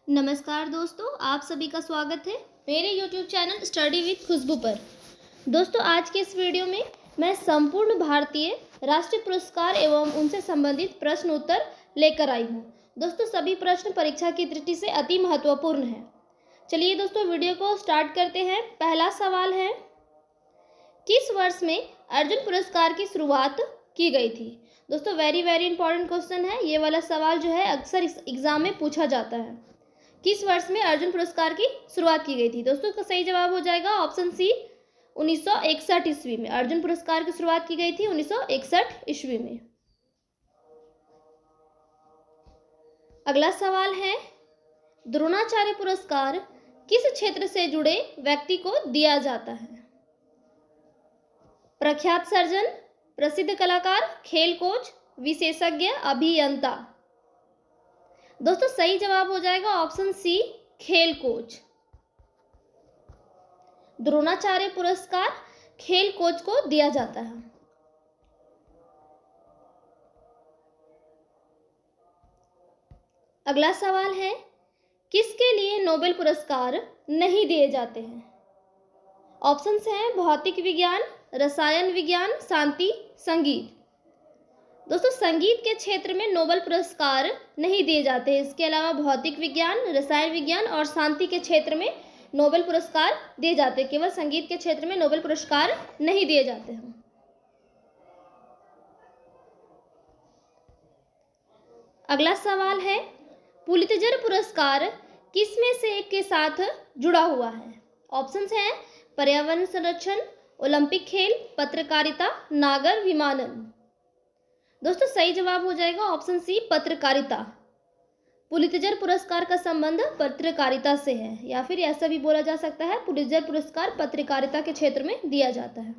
नमस्कार दोस्तों, आप सभी का स्वागत है मेरे YouTube चैनल स्टडी विद खुशबू पर। दोस्तों, आज के इस वीडियो में मैं संपूर्ण भारतीय राष्ट्रीय पुरस्कार एवं उनसे संबंधित प्रश्न उत्तर लेकर आई हूँ। दोस्तों, सभी प्रश्न परीक्षा की दृष्टि से अति महत्वपूर्ण है। चलिए दोस्तों, वीडियो को स्टार्ट करते हैं। पहला सवाल है, किस वर्ष में अर्जुन पुरस्कार की शुरुआत की गई थी? दोस्तों, वेरी इंपॉर्टेंट क्वेश्चन है। ये वाला सवाल जो है अक्सर एग्जाम में पूछा जाता है। किस वर्ष में अर्जुन पुरस्कार की शुरुआत की गई थी? दोस्तों, इसका सही जवाब हो जाएगा ऑप्शन सी, 1961 ईस्वी में अर्जुन पुरस्कार की शुरुआत की गई थी 1961 ईस्वी में। अगला सवाल है, द्रोणाचार्य पुरस्कार किस क्षेत्र से जुड़े व्यक्ति को दिया जाता है? प्रख्यात सर्जन, प्रसिद्ध कलाकार, खेल कोच, विशेषज्ञ, अभियंता। दोस्तों, सही जवाब हो जाएगा ऑप्शन सी, खेल कोच। द्रोणाचार्य पुरस्कार खेल कोच को दिया जाता है। अगला सवाल है, किसके लिए नोबेल पुरस्कार नहीं दिए जाते हैं? ऑप्शंस हैं भौतिक विज्ञान, रसायन विज्ञान, शांति, संगीत। दोस्तों, संगीत के क्षेत्र में नोबेल पुरस्कार नहीं दिए जाते। इसके अलावा भौतिक विज्ञान, रसायन विज्ञान और शांति के क्षेत्र में नोबेल पुरस्कार दिए जाते हैं। केवल संगीत के क्षेत्र में नोबेल पुरस्कार नहीं दिए जाते हैं। अगला सवाल है, पुलित्जर पुरस्कार किसमें से एक के साथ जुड़ा हुआ है? ऑप्शंस हैं पर्यावरण संरक्षण, ओलंपिक खेल, पत्रकारिता, नागर विमानन। दोस्तों, सही जवाब हो जाएगा ऑप्शन सी, पत्रकारिता। पुलित्जर पुरस्कार का संबंध पत्रकारिता से है, या फिर ऐसा भी बोला जा सकता है पुलित्जर पुरस्कार पत्रकारिता के क्षेत्र में दिया जाता है।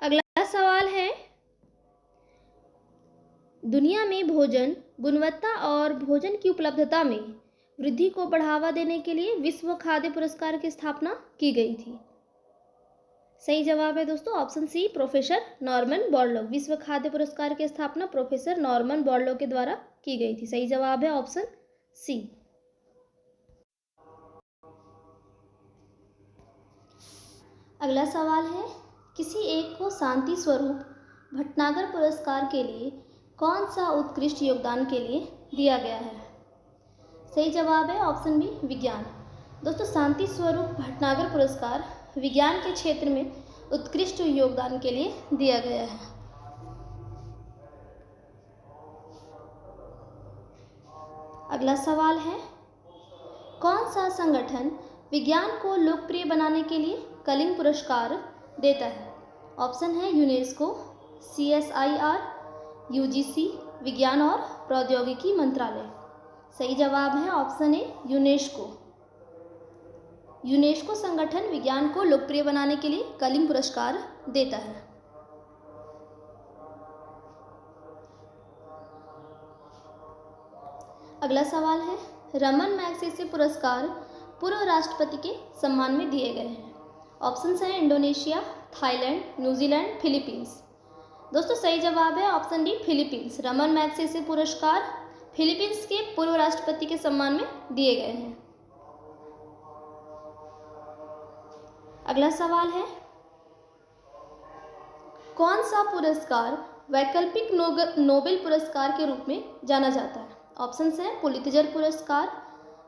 अगला सवाल है, दुनिया में भोजन गुणवत्ता और भोजन की उपलब्धता में वृद्धि को बढ़ावा देने के लिए विश्व खाद्य पुरस्कार की स्थापना की गई थी। सही जवाब है दोस्तों option C, professor Norman Borlaug. विश्व खाद्य पुरस्कार की स्थापना प्रोफेसर नॉर्मन बोरलॉग के द्वारा की गई थी। सही जवाब है ऑप्शन सी। अगला सवाल है, किसी एक को शांति स्वरूप भटनागर पुरस्कार के लिए कौन सा उत्कृष्ट योगदान के लिए दिया गया है? सही जवाब है ऑप्शन बी, विज्ञान। दोस्तों, शांति स्वरूप भटनागर पुरस्कार विज्ञान के क्षेत्र में उत्कृष्ट योगदान के लिए दिया गया है। अगला सवाल है, कौन सा संगठन विज्ञान को लोकप्रिय बनाने के लिए कलिंग पुरस्कार देता है? ऑप्शन है यूनेस्को, CSIR, UGC, विज्ञान और प्रौद्योगिकी मंत्रालय। सही जवाब है ऑप्शन ए, यूनेस्को। यूनेस्को संगठन विज्ञान को लोकप्रिय बनाने के लिए कलिंग पुरस्कार देता है। अगला सवाल है, रमन मैग्सेसे पुरस्कार पूर्व राष्ट्रपति के सम्मान में दिए गए हैं। ऑप्शंस हैं इंडोनेशिया, थाईलैंड, न्यूजीलैंड, फिलीपींस। दोस्तों, सही जवाब है option D, Philippines. Raman Magsaysay पुरस्कार फिलीपींस के पूर्व राष्ट्रपति के सम्मान में दिए गए हैं। अगला सवाल है, कौन सा पुरस्कार वैकल्पिक नोबेल पुरस्कार के रूप में जाना जाता है? ऑप्शंस हैं पुलित्जर पुरस्कार,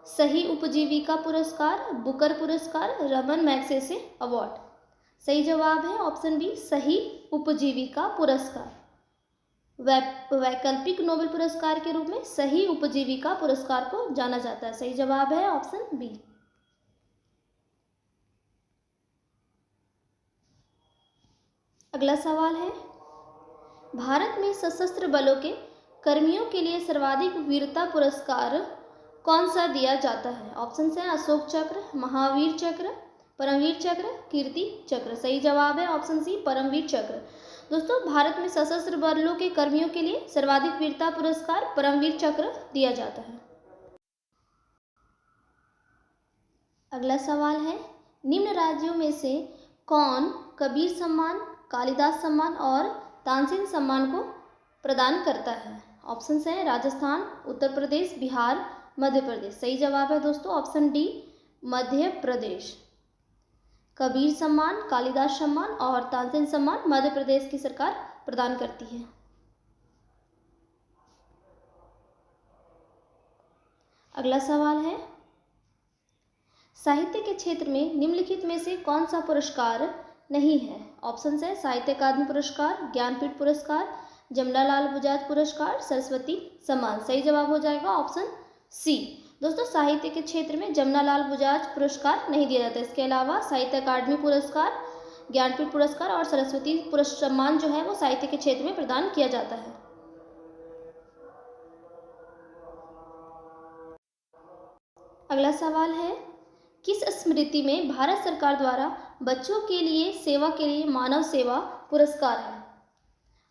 सही उपजीविका पुरस्कार, बुकर पुरस्कार, रमन मैग्सेसे अवार्ड। सही जवाब है ऑप्शन बी, सही उपजीविका पुरस्कार। वैकल्पिक नोबेल पुरस्कार के रूप में सही उपजीविका पुरस्कार को जाना जाता है। सही जवाब है ऑप्शन बी। अगला सवाल है, भारत में सशस्त्र बलों के कर्मियों के लिए सर्वाधिक वीरता पुरस्कार कौन सा दिया जाता है? ऑप्शंस हैं अशोक चक्र, महावीर चक्र, परमवीर चक्र, कीर्ति चक्र। सही जवाब है ऑप्शन सी, परमवीर चक्र। दोस्तों, भारत में सशस्त्र बलों के कर्मियों के लिए सर्वाधिक वीरता पुरस्कार परमवीर चक्र दिया जाता है। अगला सवाल है, निम्न राज्यों में से कौन कबीर सम्मान, कालिदास सम्मान और तानसेन सम्मान को प्रदान करता है? ऑप्शंस हैं राजस्थान, उत्तर प्रदेश, बिहार, मध्य प्रदेश। सही जवाब है दोस्तों ऑप्शन डी, मध्य प्रदेश। कबीर सम्मान, कालिदास सम्मान और तानसेन सम्मान मध्य प्रदेश की सरकार प्रदान करती है। अगला सवाल है, साहित्य के क्षेत्र में निम्नलिखित में से कौन सा पुरस्कार नहीं है? ऑप्शन है साहित्य अकादमी पुरस्कार, ज्ञानपीठ पुरस्कार, जमनालाल बजाज पुरस्कार, सरस्वती सम्मान। सही जवाब हो जाएगा ऑप्शन सी। दोस्तों साहित्य के क्षेत्र में जमनालाल बजाज पुरस्कार नहीं दिया जाता। इसके अलावा साहित्य अकादमी पुरस्कार, ज्ञानपीठ पुरस्कार और सरस्वती सम्मान जो है वो साहित्य के क्षेत्र में प्रदान किया जाता है। अगला सवाल है, किस स्मृति में भारत सरकार द्वारा बच्चों के लिए सेवा के लिए मानव सेवा पुरस्कार है?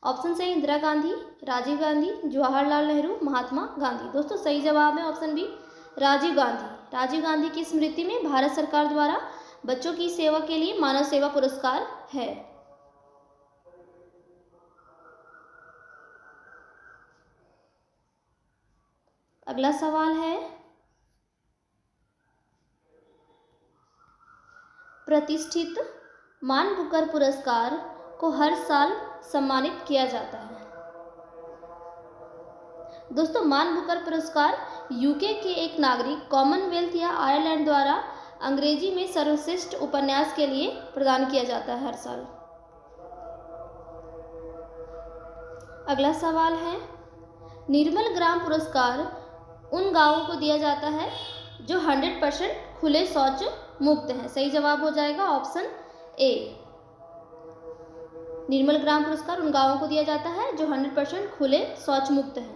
ऑप्शन है इंदिरा गांधी, राजीव गांधी, जवाहरलाल नेहरू, महात्मा गांधी। दोस्तों सही जवाब है ऑप्शन बी, राजीव गांधी। राजीव गांधी की स्मृति में भारत सरकार द्वारा बच्चों की सेवा के लिए मानव सेवा पुरस्कार है। अगला सवाल है, प्रतिष्ठित मान बुकर पुरस्कार को हर साल सम्मानित किया जाता है। दोस्तों मान बुकर पुरस्कार यूके के एक नागरिक कॉमनवेल्थ या आयरलैंड द्वारा अंग्रेजी में सर्वश्रेष्ठ उपन्यास के लिए प्रदान किया जाता है हर साल। अगला सवाल है, निर्मल ग्राम पुरस्कार उन गांवों को दिया जाता है जो 100% खुले शौच मुक्त हैं। सही जवाब हो जाएगा ऑप्शन ए। निर्मल ग्राम पुरस्कार उन गांवों को दिया जाता है जो 100% खुले शौच मुक्त हैं।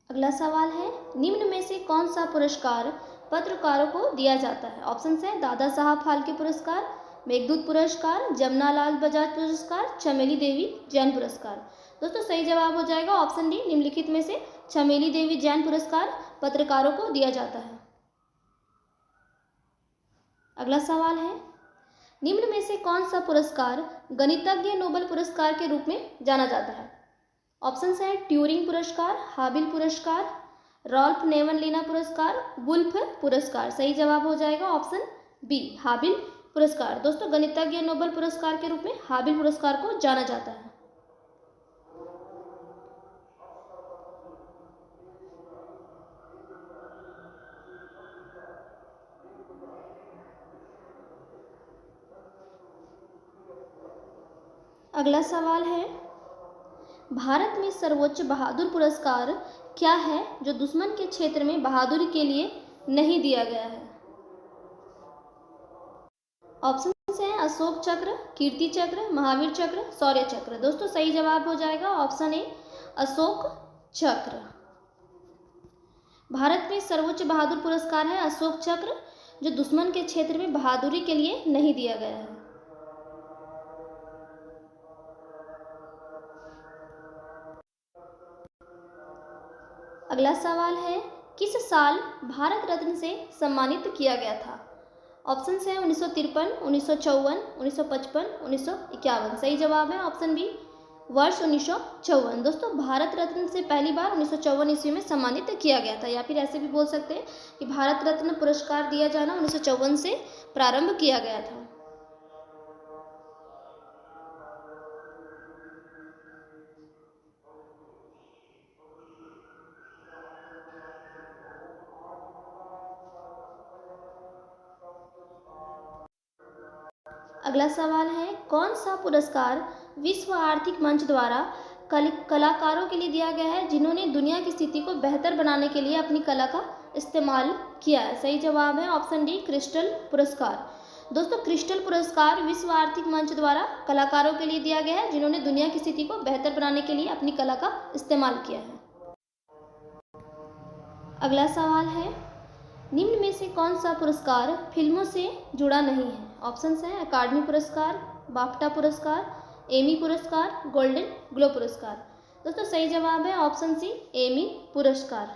अगला सवाल है, निम्न में से कौन सा पुरस्कार पत्रकारों को दिया जाता है? ऑप्शन है दादा साहब फाल्के पुरस्कार, मेघदूत पुरस्कार, जमनालाल बजाज पुरस्कार, चमेली देवी जैन पुरस्कार। दोस्तों सही जवाब हो जाएगा ऑप्शन डी, निम्नलिखित में से चमेली देवी जैन पुरस्कार पत्रकारों को दिया जाता है। अगला सवाल है, निम्न में से कौन सा पुरस्कार गणितज्ञ नोबेल पुरस्कार के रूप में जाना जाता है? ऑप्शन है ट्यूरिंग पुरस्कार, हाबिल पुरस्कार, रॉल्फ नेवन-लीना पुरस्कार, वुल्फ पुरस्कार। सही जवाब हो जाएगा ऑप्शन बी, हाबिल पुरस्कार। दोस्तों गणितज्ञ नोबेल पुरस्कार के रूप में हाबिल पुरस्कार को जाना जाता है। अगला सवाल है, भारत में सर्वोच्च बहादुर पुरस्कार क्या है जो दुश्मन के क्षेत्र में बहादुरी के लिए नहीं दिया गया है? ऑप्शन है अशोक चक्र, कीर्ति चक्र, महावीर चक्र, शौर्य चक्र। दोस्तों सही जवाब हो जाएगा ऑप्शन ए, अशोक चक्र। भारत में सर्वोच्च बहादुर पुरस्कार है अशोक चक्र जो दुश्मन के क्षेत्र में बहादुरी के लिए नहीं दिया गया है। अगला सवाल है, किस साल भारत रत्न से सम्मानित किया गया था? ऑप्शन है 1953, 1954, 1955, 1951। सही जवाब है ऑप्शन बी, वर्ष 1954। दोस्तों भारत रत्न से पहली बार 1954 ईस्वी में सम्मानित किया गया था, या फिर ऐसे भी बोल सकते हैं कि भारत रत्न पुरस्कार दिया जाना 1954 से प्रारंभ किया गया था। अगला सवाल है, कौन सा पुरस्कार विश्व आर्थिक मंच द्वारा कलाकारों के लिए दिया गया है जिन्होंने दुनिया की स्थिति को बेहतर बनाने के लिए अपनी कला का इस्तेमाल किया है? सही जवाब है ऑप्शन डी, क्रिस्टल पुरस्कार। दोस्तों क्रिस्टल पुरस्कार विश्व आर्थिक मंच द्वारा कलाकारों के लिए दिया गया है जिन्होंने दुनिया की स्थिति को बेहतर बनाने के लिए अपनी कला का इस्तेमाल किया है। अगला सवाल है, निम्न में से कौन सा पुरस्कार फिल्मों से जुड़ा नहीं है? ऑप्शन है अकादमी पुरस्कार, बाफ्टा पुरस्कार, एमी पुरस्कार, गोल्डन ग्लोब पुरस्कार। दोस्तों सही जवाब है ऑप्शन सी, एमी पुरस्कार।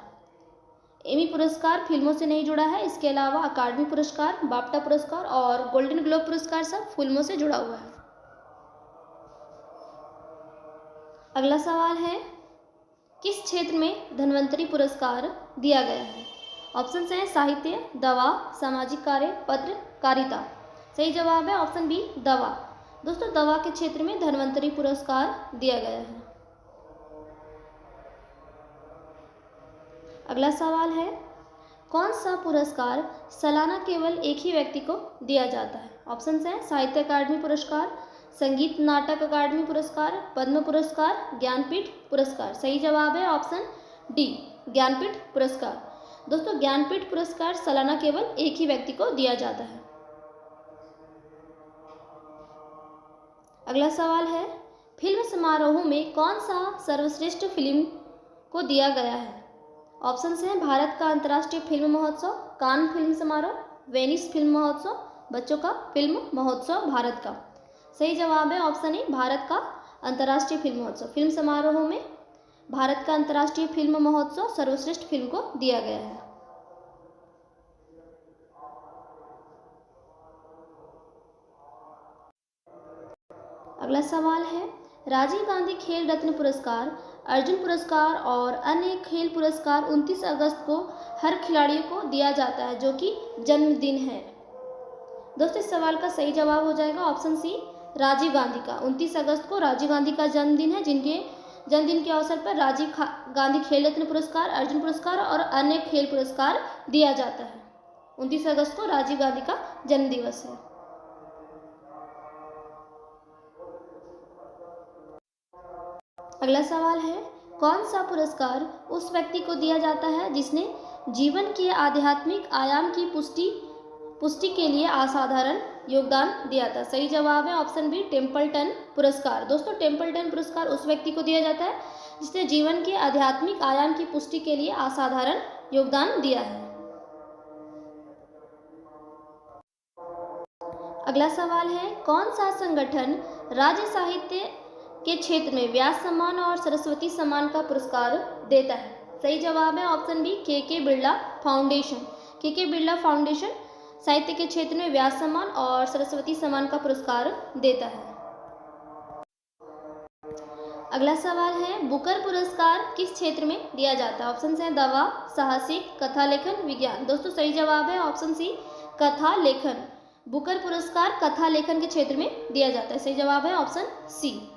एमी पुरस्कार फिल्मों से नहीं जुड़ा है। इसके अलावा अकादमी पुरस्कार, बाफ्टा पुरस्कार और गोल्डन ग्लोब पुरस्कार सब फिल्मों से जुड़ा हुआ है। अगला सवाल है, किस क्षेत्र में धन्वंतरि पुरस्कार दिया गया है? ऑप्शन है साहित्य, दवा, सामाजिक कार्य, पत्रकारिता। सही जवाब है ऑप्शन बी, दवा। दोस्तों, दवा के क्षेत्र में धन्वंतरि पुरस्कार दिया गया है। अगला सवाल है, कौन सा पुरस्कार सालाना केवल एक ही व्यक्ति को दिया जाता है? ऑप्शन है साहित्य अकादमी पुरस्कार, संगीत नाटक अकादमी पुरस्कार, पद्म पुरस्कार, ज्ञानपीठ पुरस्कार। सही जवाब है ऑप्शन डी, ज्ञानपीठ पुरस्कार। दोस्तों, ज्ञानपीठ पुरस्कार सालाना केवल एक ही व्यक्ति को दिया जाता है। अगला सवाल है, फिल्म समारोह में कौन सा सर्वश्रेष्ठ फिल्म को दिया गया है? ऑप्शन हैं भारत का अंतर्राष्ट्रीय फिल्म महोत्सव, कान फिल्म समारोह, वेनिस फिल्म महोत्सव, बच्चों का फिल्म महोत्सव भारत का। सही जवाब है ऑप्शन ए, भारत का अंतर्राष्ट्रीय फिल्म महोत्सव। फिल्म समारोह में भारत का अंतर्राष्ट्रीय फिल्म महोत्सव सर्वश्रेष्ठ फिल्म को दिया गया है। अगला सवाल है, राजीव गांधी खेल रत्न पुरस्कार, अर्जुन पुरस्कार और अन्य खेल पुरस्कार 29 अगस्त को हर खिलाड़ियों को दिया जाता है जो कि जन्मदिन है। दोस्तों, इस सवाल का सही जवाब हो जाएगा ऑप्शन सी, राजीव गांधी का। 29 अगस्त को राजीव गांधी का जन्मदिन है, जिनके जन्मदिन के अवसर पर राजीव गांधी खेल रत्न पुरस्कार, अर्जुन पुरस्कार और अन्य खेल पुरस्कार दिया जाता है। 29 अगस्त को राजीव गांधी का जन्म दिवस है। अगला सवाल है, कौन सा पुरस्कार उस व्यक्ति को दिया जाता है जिसने जीवन के आध्यात्मिक आयाम की पुष्टि के लिए असाधारण योगदान दिया था? सही जवाब है ऑप्शन बी, टेम्पल्टन पुरस्कार। दोस्तों, टेम्पल्टन पुरस्कार उस व्यक्ति को दिया जाता है जिसने जीवन के आध्यात्मिक आयाम की पुष्टि के लिए असाधारण योगदान दिया है। अगला सवाल है, कौन सा संगठन राज्य साहित्य के क्षेत्र में व्यास सम्मान और सरस्वती सम्मान का पुरस्कार देता है? सही जवाब है ऑप्शन बी, के बिरला फाउंडेशन। के बिरला फाउंडेशन साहित्य के क्षेत्र में व्यास सम्मान और सरस्वती सम्मान का पुरस्कार देता है। अगला सवाल है, बुकर पुरस्कार किस क्षेत्र में दिया जाता है? ऑप्शन है दवा, साहसिक, कथा लेखन, विज्ञान। दोस्तों, सही जवाब है ऑप्शन सी, कथा लेखन। बुकर पुरस्कार कथा लेखन के क्षेत्र में दिया जाता है। सही जवाब है ऑप्शन सी।